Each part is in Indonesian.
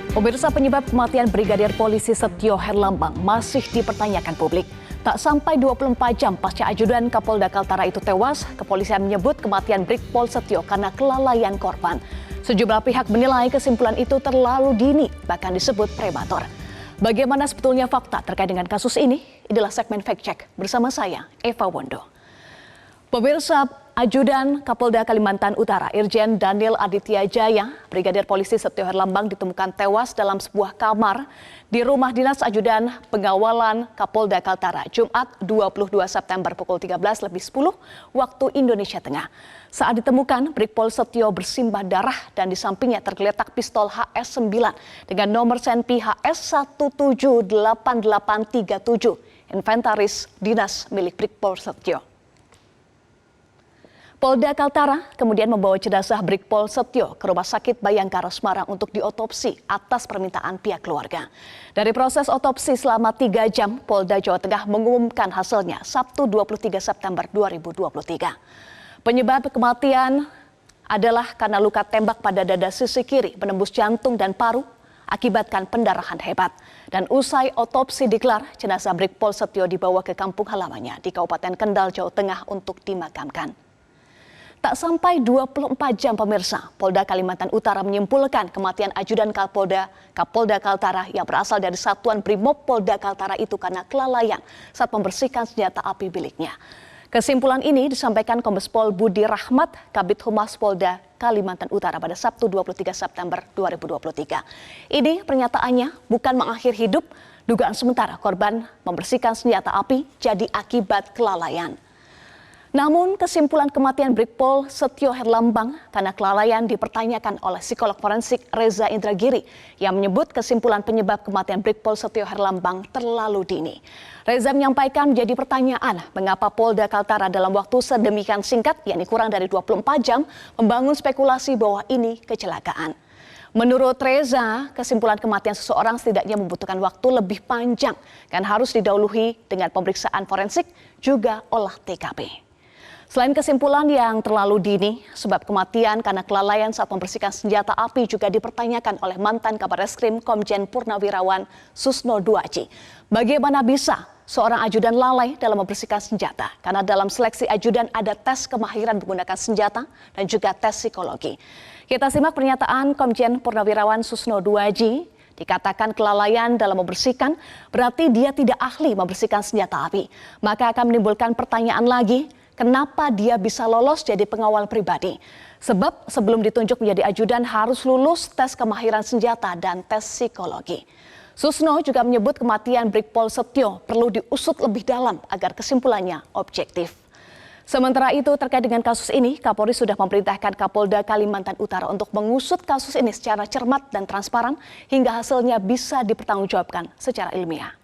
Pemirsa, penyebab kematian Brigadir Polisi Setio Herlambang masih dipertanyakan publik. Tak sampai 24 jam pasca ajudan Kapolda Kaltara itu tewas, kepolisian menyebut kematian Brigpol Setio karena kelalaian korban. Sejumlah pihak menilai kesimpulan itu terlalu dini, bahkan disebut prematur. Bagaimana sebetulnya fakta terkait dengan kasus ini? Inilah segmen Fact Check bersama saya, Eva Wondo. Pemirsa, ajudan Kapolda Kalimantan Utara Irjen Daniel Aditya Jaya, Brigadir Polisi Setio Herlambang ditemukan tewas dalam sebuah kamar di rumah dinas ajudan pengawalan Kapolda Kaltara Jumat 22 September pukul 13.10 waktu Indonesia Tengah. Saat ditemukan, Brigpol Setio bersimbah darah dan di sampingnya tergeletak pistol HS-9 dengan nomor senpi HS178837, inventaris dinas milik Brigpol Setio. Polda Kaltara kemudian membawa jenazah Brigpol Setio ke Rumah Sakit Bayangkara Semarang untuk diotopsi atas permintaan pihak keluarga. Dari proses otopsi selama 3 jam, Polda Jawa Tengah mengumumkan hasilnya Sabtu 23 September 2023. Penyebab kematian adalah karena luka tembak pada dada sisi kiri menembus jantung dan paru, akibatkan pendarahan hebat. Dan usai otopsi digelar, jenazah Brigpol Setio dibawa ke kampung halamannya di Kabupaten Kendal, Jawa Tengah untuk dimakamkan. Tak sampai 24 jam pemirsa, Polda Kalimantan Utara menyimpulkan kematian ajudan Kapolda Kaltara yang berasal dari Satuan Brimob Polda Kaltara itu karena kelalaian saat membersihkan senjata api miliknya. Kesimpulan ini disampaikan Kombes Pol Budi Rahmat, Kabid Humas Polda Kalimantan Utara pada Sabtu 23 September 2023. Ini pernyataannya bukan mengakhir hidup, dugaan sementara korban membersihkan senjata api jadi akibat kelalaian. Namun kesimpulan kematian Brigpol Setio Herlambang karena kelalaian dipertanyakan oleh psikolog forensik Reza Indragiri yang menyebut kesimpulan penyebab kematian Brigpol Setio Herlambang terlalu dini. Reza menyampaikan menjadi pertanyaan mengapa Polda Kaltara dalam waktu sedemikian singkat, yakni kurang dari 24 jam, membangun spekulasi bahwa ini kecelakaan. Menurut Reza, kesimpulan kematian seseorang setidaknya membutuhkan waktu lebih panjang dan harus didahului dengan pemeriksaan forensik juga olah TKP. Selain kesimpulan yang terlalu dini, sebab kematian karena kelalaian saat membersihkan senjata api juga dipertanyakan oleh mantan Kabar Reskrim Komjen Purnawirawan Susno Duaji. Bagaimana bisa seorang ajudan lalai dalam membersihkan senjata? Karena dalam seleksi ajudan ada tes kemahiran menggunakan senjata dan juga tes psikologi. Kita simak pernyataan Komjen Purnawirawan Susno Duaji. Dikatakan kelalaian dalam membersihkan berarti dia tidak ahli membersihkan senjata api. Maka akan menimbulkan pertanyaan lagi, kenapa dia bisa lolos jadi pengawal pribadi? Sebab sebelum ditunjuk menjadi ajudan harus lulus tes kemahiran senjata dan tes psikologi. Susno juga menyebut kematian Brigpol Setio perlu diusut lebih dalam agar kesimpulannya objektif. Sementara itu terkait dengan kasus ini, Kapolri sudah memerintahkan Kapolda Kalimantan Utara untuk mengusut kasus ini secara cermat dan transparan hingga hasilnya bisa dipertanggungjawabkan secara ilmiah.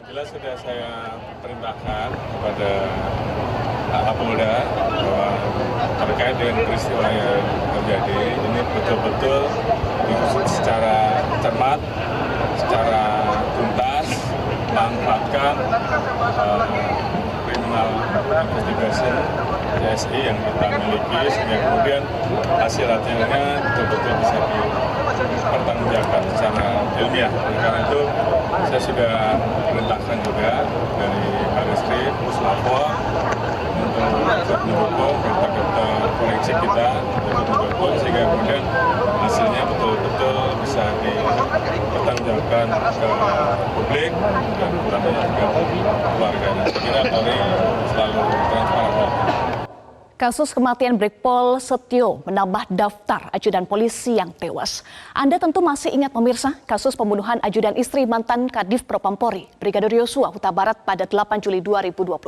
Jelas sudah saya perintahkan kepada Kapolda bahwa terkait dengan peristiwa yang terjadi ini betul-betul diusut secara cermat, secara tuntas, memanfaatkan criminal investigation CSI yang kita miliki sehingga kemudian hasilnya betul-betul bisa dipertanggungjawabkan secara ilmiah. Karena itu saya sudah perintahkan juga dari Barreskrim, Puslapor untuk mendukung kita forensik kita untuk mendukung sehingga kemudian hasilnya betul-betul bisa dipertanggungjawabkan ke publik dan utamanya juga keluarga. Saya kira Polri selalu transparan. Kasus kematian Brigpol Setio menambah daftar ajudan polisi yang tewas. Anda tentu masih ingat pemirsa kasus pembunuhan ajudan istri mantan Kadif Propam Polri, Brigadir Yosua Huta Barat pada 8 Juli 2022.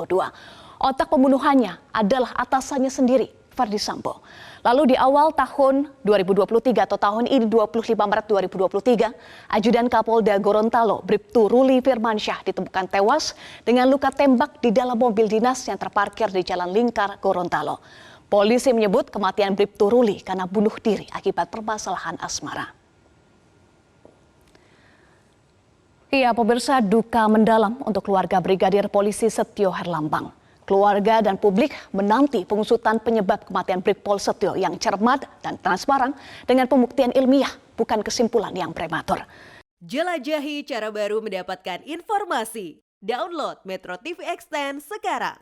Otak pembunuhannya adalah atasannya sendiri, Verdi Sambo. Lalu di awal tahun 2023 atau tahun ini 25 Maret 2023, ajudan Kapolda Gorontalo, Bribtu Ruli Firmansyah ditemukan tewas dengan luka tembak di dalam mobil dinas yang terparkir di Jalan Lingkar, Gorontalo. Polisi menyebut kematian Bribtu Ruli karena bunuh diri akibat permasalahan asmara. Iya, pemirsa, duka mendalam untuk keluarga Brigadir Polisi Setio Herlambang. Keluarga dan publik menanti pengusutan penyebab kematian Brigpol Setio yang cermat dan transparan dengan pembuktian ilmiah bukan kesimpulan yang prematur. Jelajahi cara baru mendapatkan informasi. Download Metro TV Extend sekarang.